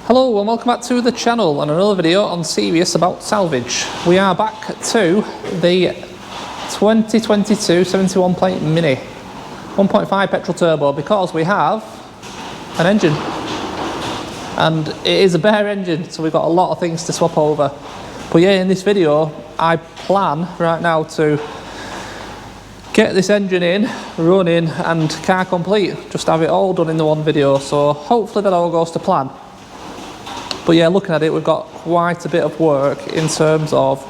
Hello and welcome back to the channel and another video on Serious about Salvage. We are back to the 2022 71 plate Mini 1.5 petrol turbo because we have an engine and it is a bare engine, so we've got a lot of things to swap over. But yeah, in this video I plan right now to get this engine in, running and car complete, just have it all done in the one video, so hopefully that all goes to plan. But yeah, looking at it, we've got quite a bit of work in terms of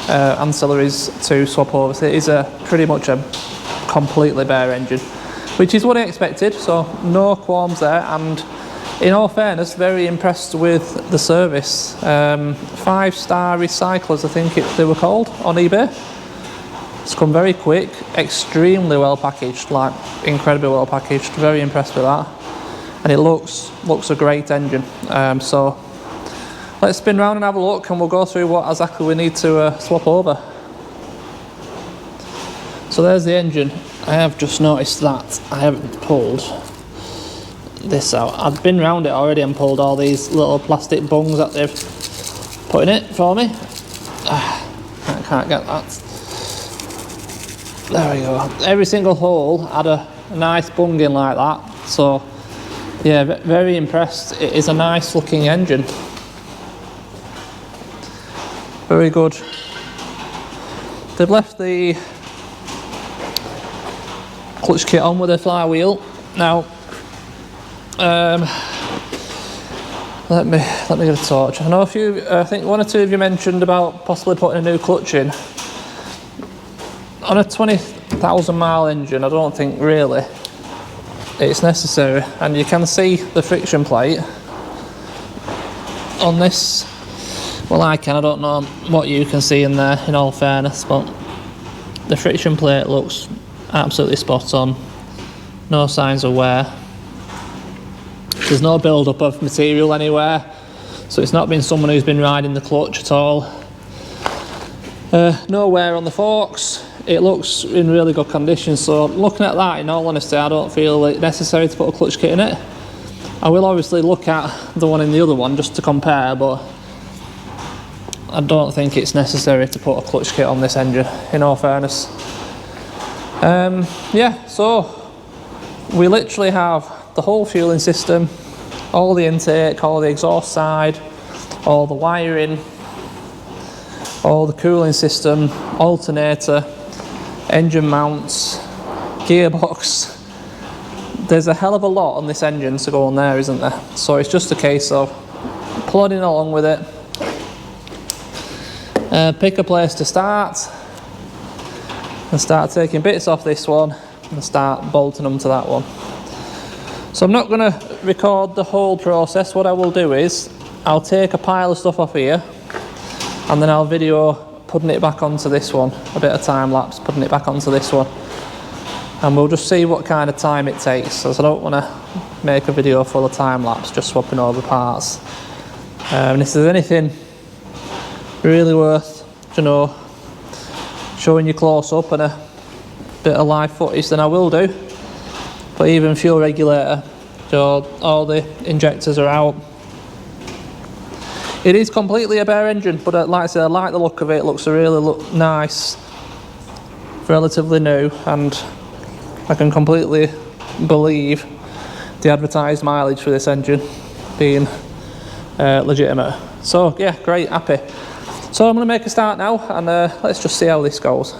ancillaries to swap over. So it is pretty much a completely bare engine, which is what I expected, so no qualms there. And in all fairness, very impressed with the service. 5-star recyclers, I think they were called on eBay. It's come very quick, extremely well packaged, like incredibly well packaged. Very impressed with that, and it looks a great engine. So let's spin round and have a look, and we'll go through what exactly we need to swap over. So there's the engine. I have just noticed that I haven't pulled this out. I've been round it already and pulled all these little plastic bungs that they've put in it for me. I can't get that. There we go. Every single hole had a nice bung in like that. So yeah, very impressed. It is a nice looking engine. Very good. They've left the clutch kit on with a flywheel. Now, let me get a torch. I know a few. I think one or two of you mentioned about possibly putting a new clutch in. On a 20,000 mile engine, I don't think really it's necessary. And you can see the friction plate on this. Well, I don't know what you can see in there, in all fairness, but the friction plate looks absolutely spot on. No signs of wear. There's no build-up of material anywhere, so it's not been someone who's been riding the clutch at all. No wear on the forks. It looks in really good condition, so looking at that, in all honesty, I don't feel it necessary to put a clutch kit in it. I will obviously look at the one in the other one just to compare, but I don't think it's necessary to put a clutch kit on this engine, in all fairness. Yeah, so we literally have the whole fueling system, all the intake, all the exhaust side, all the wiring, all the cooling system, alternator, engine mounts, gearbox. There's a hell of a lot on this engine to go on there, isn't there? So it's just a case of plodding along with it. Pick a place to start and start taking bits off this one and start bolting them to that one. So I'm not going to record the whole process. What I will do is I'll take a pile of stuff off here and then I'll video putting it back onto this one, a bit of time lapse putting it back onto this one, and we'll just see what kind of time it takes, as I don't want to make a video full of time lapse just swapping over parts. And if there's anything really worth, showing you close up and a bit of live footage, then I will do. But even fuel regulator, all the injectors are out. It is completely a bare engine, but like I said, I like the look of it. It looks really nice, relatively new, and I can completely believe the advertised mileage for this engine being legitimate. So yeah, great, happy. So I'm going to make a start now, and let's just see how this goes.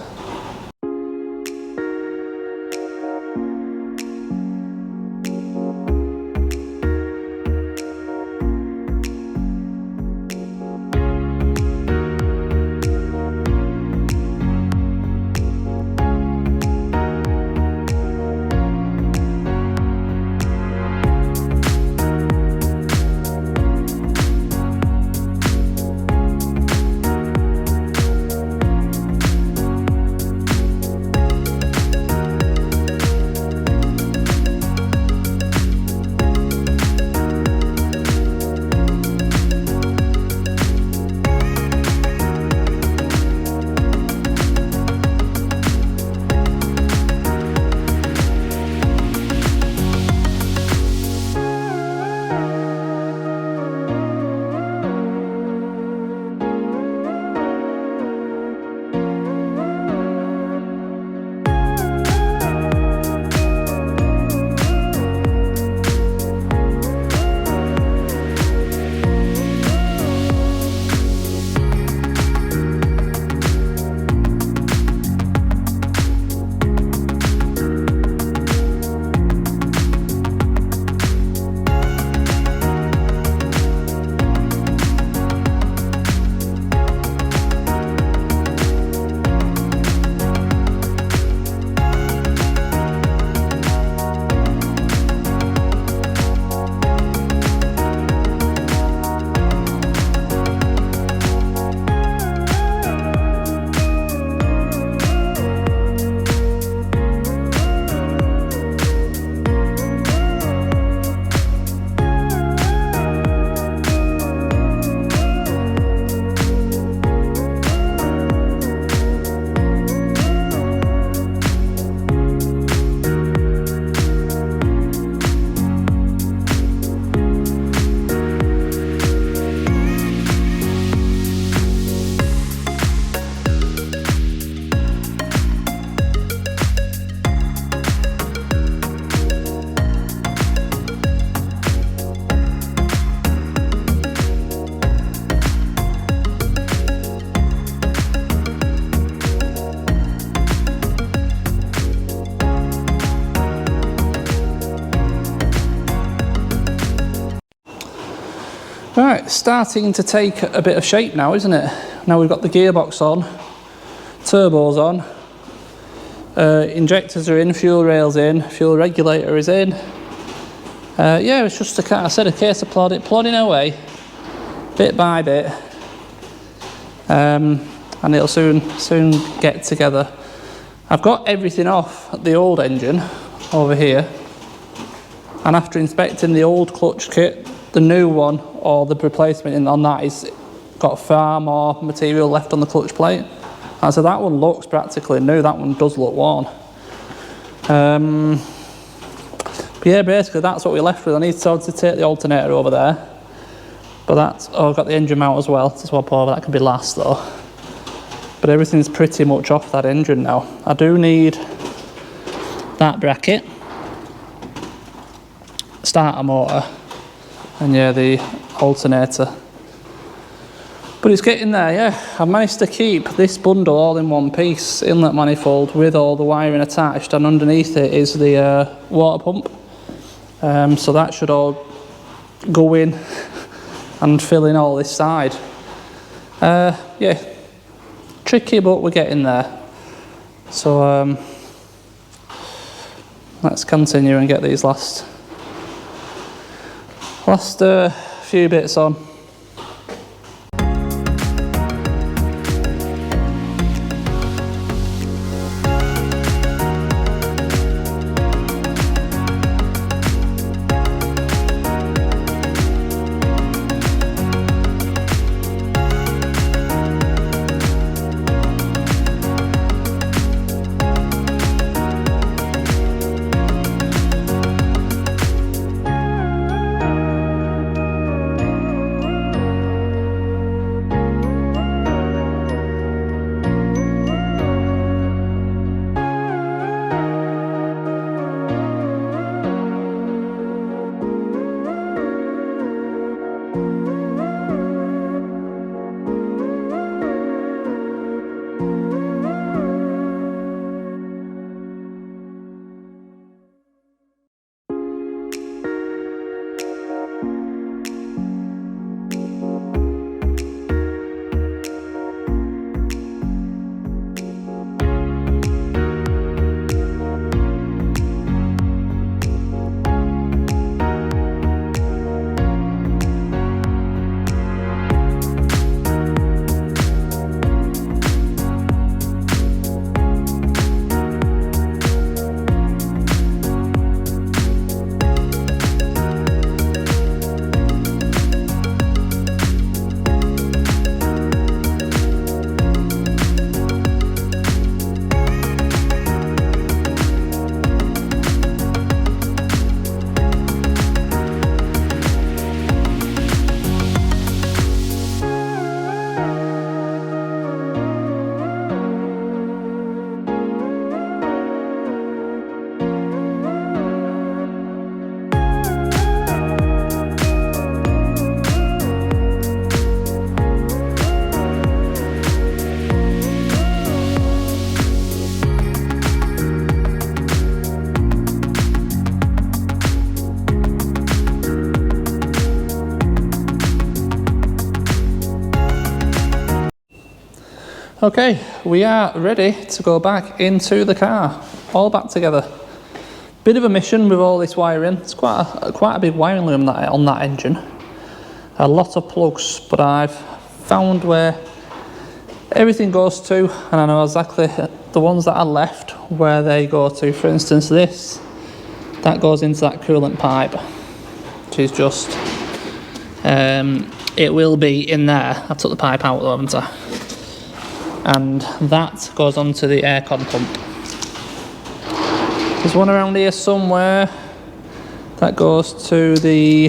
Right, starting to take a bit of shape now, isn't it? Now we've got the gearbox on, turbos on, injectors are in, fuel rails in, fuel regulator is in. Yeah, it's just a case of plodding away, bit by bit, and it'll soon get together. I've got everything off the old engine over here, and after inspecting the old clutch kit, the new one, or the replacement on that, is got far more material left on the clutch plate. And so that one looks practically new, that one does look worn. But yeah, basically that's what we're left with. I need to take the alternator over there. But that's, oh, I've got the engine mount as well to swap over, that can be last though. But everything's pretty much off that engine now. I do need that bracket, starter motor, and yeah, the alternator. But it's getting there, yeah. I've managed to keep this bundle all in one piece, inlet manifold with all the wiring attached, and underneath it is the water pump. So that should all go in and fill in all this side. Yeah, tricky, but we're getting there. So let's continue and get these last few bits on. Okay, we are ready to go back into the car, all back together. Bit of a mission with all this wiring. It's quite a big wiring loom on that engine. A lot of plugs, but I've found where everything goes to, and I know exactly the ones that are left where they go to. For instance, this, that goes into that coolant pipe, which is just, it will be in there. I took the pipe out though, haven't I? And that goes onto the aircon pump. There's one around here somewhere that goes to the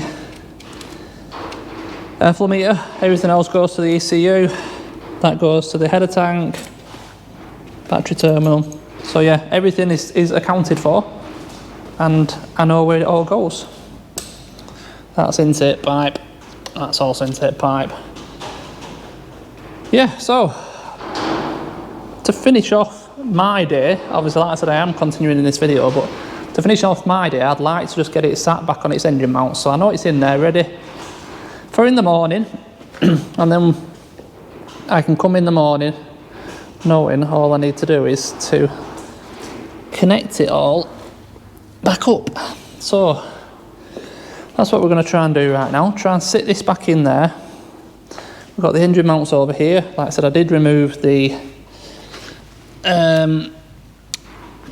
airflow meter. Everything else goes to the ECU. That goes to the header tank, battery terminal. So yeah, everything is accounted for, and I know where it all goes. That's intake pipe. That's also intake pipe. Yeah, so to finish off my day, obviously like I said I am continuing in this video, but to finish off my day I'd like to just get it sat back on its engine mount. So I know it's in there ready for in the morning, and then I can come in the morning knowing all I need to do is to connect it all back up. So that's what we're going to try and do right now. Try and sit this back in there. We've got the engine mounts over here. Like I said, I did remove the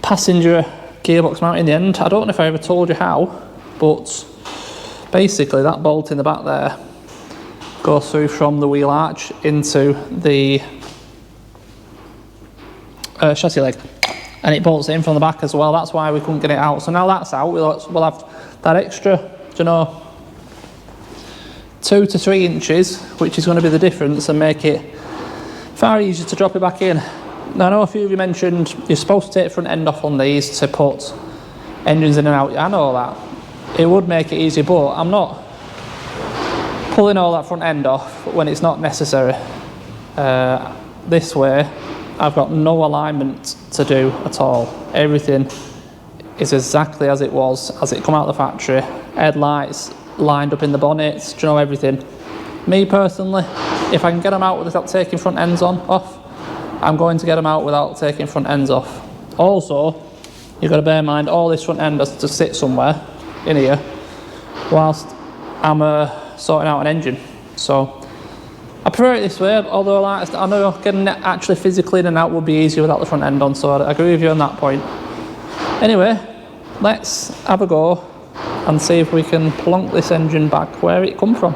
passenger gearbox mount in the end. I don't know if I ever told you how, but basically that bolt in the back there goes through from the wheel arch into the chassis leg, and it bolts in from the back as well. That's why we couldn't get it out. So now that's out, we'll have that extra, you know, 2 to 3 inches, which is going to be the difference and make it far easier to drop it back in. Now I know a few of you mentioned you're supposed to take front end off on these to put engines in and out. I know that. It would make it easier, but I'm not pulling all that front end off when it's not necessary. This way I've got no alignment to do at all. Everything is exactly as it was, as it come out of the factory. Headlights lined up in the bonnets, do you know, everything. Me personally, if I can get them out without taking front ends off, I'm going to get them out without taking front ends off. Also, you've got to bear in mind all this front end has to sit somewhere in here whilst I'm sorting out an engine. So I prefer it this way, although like I know getting it actually physically in and out would be easier without the front end on, so I agree with you on that point. Anyway, let's have a go and see if we can plonk this engine back where it come from.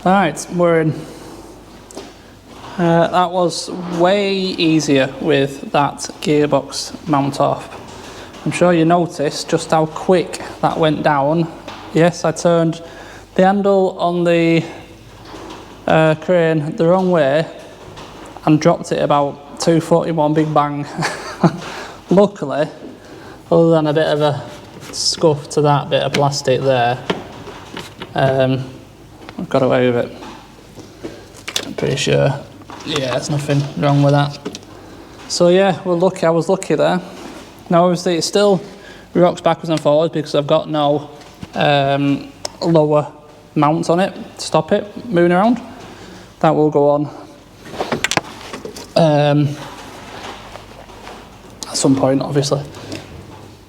Right, we're in. That was way easier with that gearbox mount off. I'm sure you noticed just how quick that went down. Yes, I turned the handle on the crane the wrong way and dropped it about 2 foot in one big bang. Luckily, other than a bit of a scuff to that bit of plastic there, I've got away with it. I'm pretty sure. Yeah, there's nothing wrong with that. So yeah, we're lucky. I was lucky there. Now obviously it still rocks backwards and forwards because I've got no lower mount on it to stop it moving around. That will go on at some point, obviously.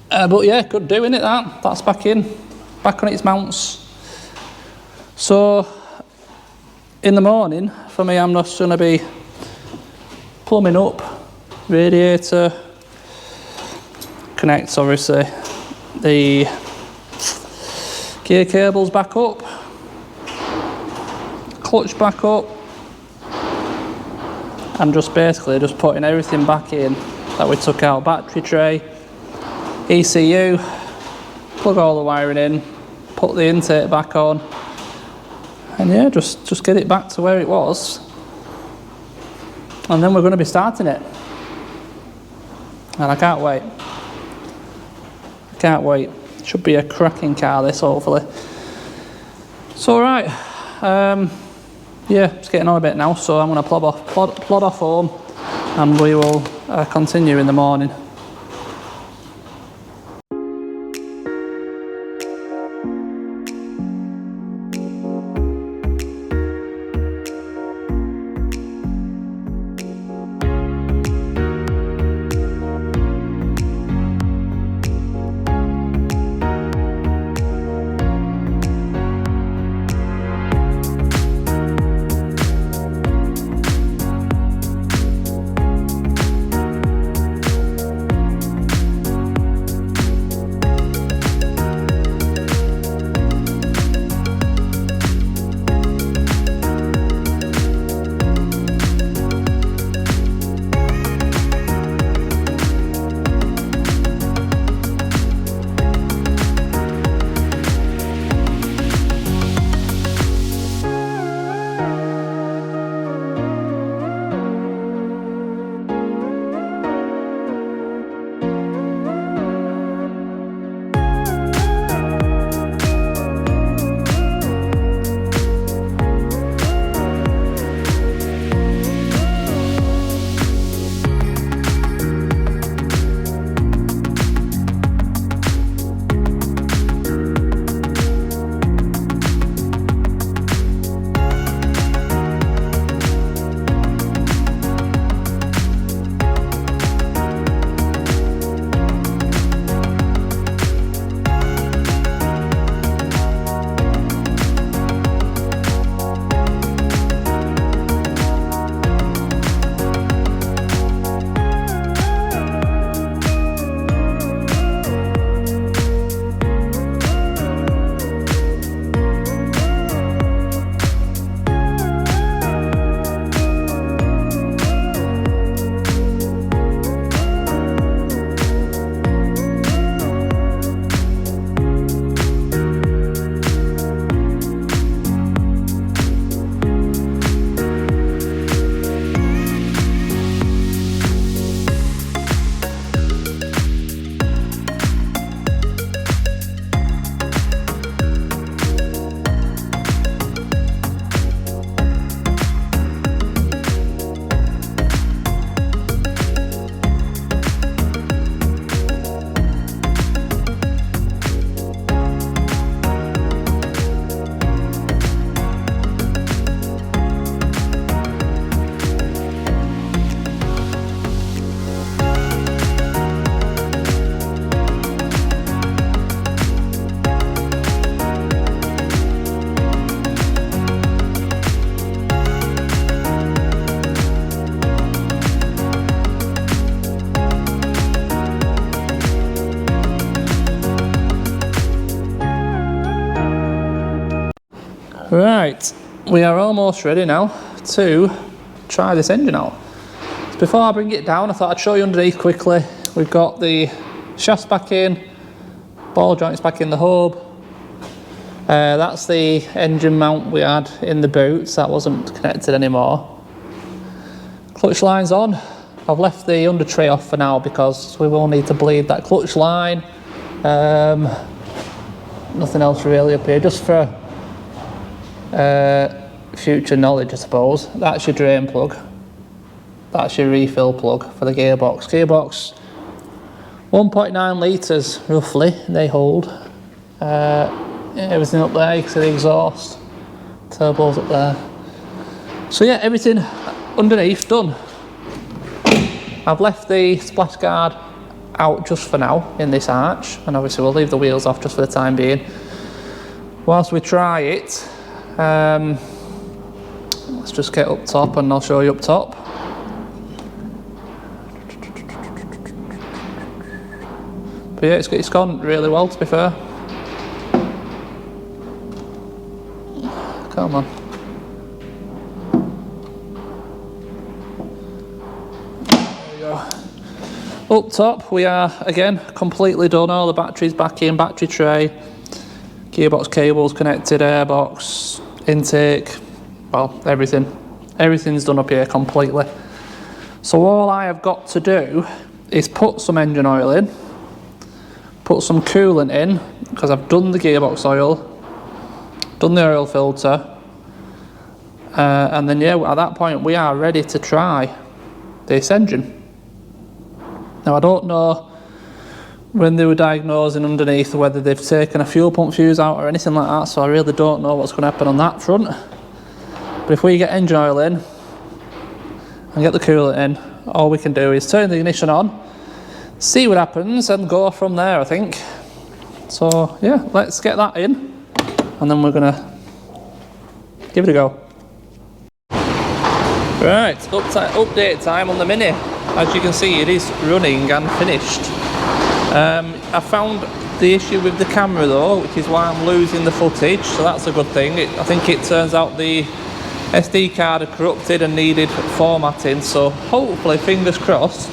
But yeah, good doing it. That's back on its mounts. So in the morning, for me, I'm just going to be plumbing up radiator, connect obviously the gear cables back up, clutch back up, and just basically just putting everything back in that we took out. Battery tray, ECU, plug all the wiring in, put the intake back on, and yeah, just get it back to where it was, and then we're going to be starting it, and I can't wait. Can't wait. Should be a cracking car, this, hopefully. So right, yeah, it's getting on a bit now, so I'm going to plod off home, and we will continue in the morning. Right, we are almost ready now to try this engine out. So before I bring it down, I thought I'd show you underneath quickly. We've got the shafts back in, ball joints back in the hub. That's the engine mount we had in the boots, that wasn't connected anymore. Clutch line's on. I've left the under tray off for now because we will need to bleed that clutch line. Nothing else really up here, just for future knowledge I suppose. That's your drain plug. That's your refill plug for the gearbox. Gearbox 1.9 litres roughly they hold. Everything up there, you can see the exhaust, turbo's up there. So yeah, everything underneath done. I've left the splash guard out just for now in this arch, and obviously we'll leave the wheels off just for the time being. Whilst we try it, let's just get up top and I'll show you up top. But yeah, it's gone really well, to be fair. Come on. There we go. Up top we are again completely done. All the batteries back in, battery tray, gearbox cables connected, airbox, intake, well, everything. Everything's done up here completely. So all I have got to do is put some engine oil in, put some coolant in, because I've done the gearbox oil, done the oil filter, and then yeah, at that point we are ready to try this engine. Now I don't know when they were diagnosing underneath whether they've taken a fuel pump fuse out or anything like that, so I really don't know what's going to happen on that front. But if we get engine oil in and get the coolant in, all we can do is turn the ignition on, see what happens and go from there, I think. So yeah, let's get that in and then we're gonna give it a go. Right, update time on the Mini. As you can see, it is running and finished. I found the issue with the camera though, which is why I'm losing the footage, so that's a good thing. I think it turns out the SD card had corrupted and needed formatting, so hopefully, fingers crossed,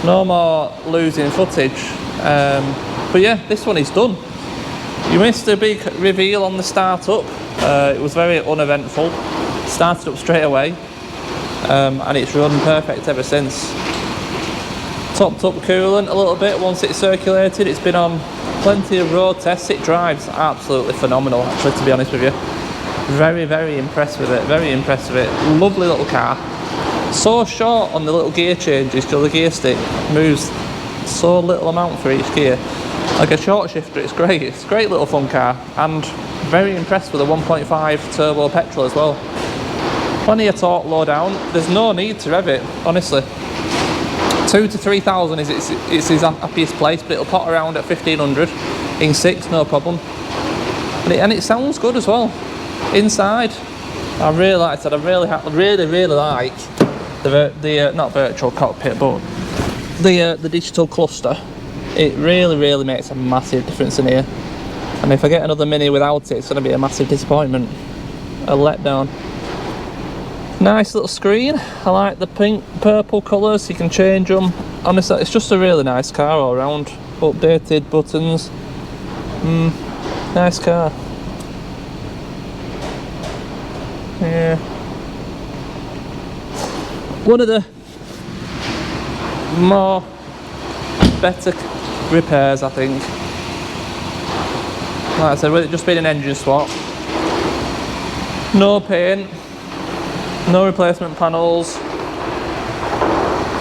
no more losing footage. But yeah, this one is done. You missed a big reveal on the start-up. It was very uneventful. Started up straight away, and it's run perfect ever since. Topped up coolant a little bit once it's circulated. It's been on plenty of road tests. It drives absolutely phenomenal, actually, to be honest with you. Very, very impressed with it. Very impressed with it. Lovely little car. So short on the little gear changes because the gear stick moves so little amount for each gear. Like a short shifter, it's great. It's a great little fun car, and very impressed with the 1.5 turbo petrol as well. Plenty of torque low down. There's no need to rev it, honestly. 2 to 3,000 is it's his happiest place, but it'll pot around at 1,500 in 6, no problem. And it sounds good as well. Inside, I really like it. I really like the not virtual cockpit, but the digital cluster. It really makes a massive difference in here. And if I get another Mini without it, it's going to be a massive disappointment, a letdown. Nice little screen. I like the pink, purple colours. You can change them. Honestly, it's just a really nice car all around. Updated buttons. Nice car. Yeah. One of the better repairs, I think. Like I said, with it just being an engine swap. No paint. No replacement panels.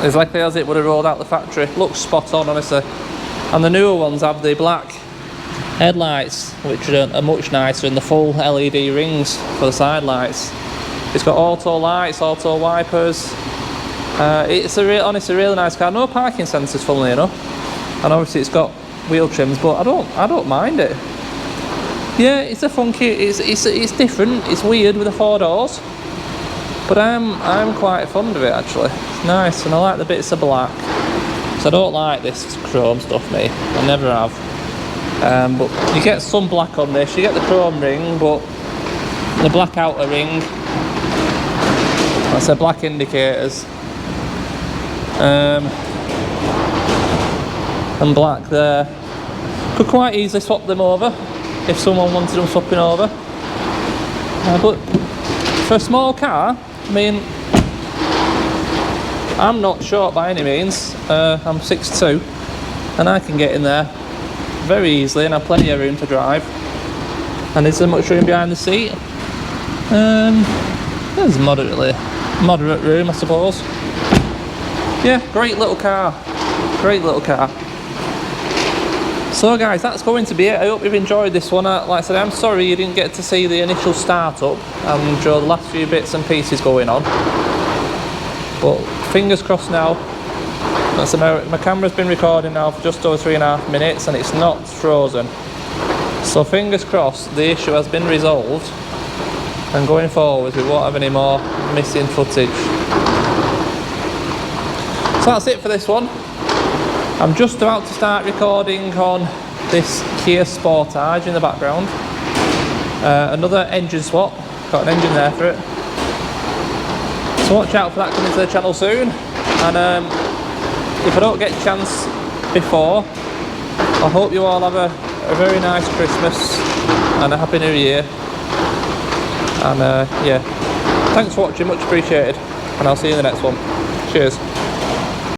Exactly as it would have rolled out the factory. Looks spot on, honestly. And the newer ones have the black headlights, which are much nicer, and the full LED rings for the side lights. It's got auto lights, auto wipers. It's honestly a really nice car. No parking sensors, funnily enough. And obviously it's got wheel trims, but I don't mind it. Yeah, it's a funky. It's different. It's weird with the 4 doors. But I'm quite fond of it, actually. It's nice, and I like the bits of black. So I don't like this chrome stuff, me. I never have. But you get some black on this. You get the chrome ring, but the black outer ring. That's the black indicators. And black there. Could quite easily swap them over if someone wanted them swapping over. But for a small car, I mean, I'm not short by any means. I'm 6'2", and I can get in there very easily, and I've plenty of room to drive. And is there much room behind the seat? There's moderate room, I suppose. Yeah, great little car. Great little car. So guys, that's going to be it. I hope you've enjoyed this one. Like I said, I'm sorry you didn't get to see the initial startup and the last few bits and pieces going on. But fingers crossed now. That's about, my camera's been recording now for just over 3.5 minutes and it's not frozen. So fingers crossed the issue has been resolved, and going forward we won't have any more missing footage. So that's it for this one. I'm just about to start recording on this Kia Sportage in the background. Another engine swap, got an engine there for it. So watch out for that coming to the channel soon. And if I don't get a chance before, I hope you all have a very nice Christmas and a Happy New Year. And yeah, thanks for watching, much appreciated. And I'll see you in the next one. Cheers.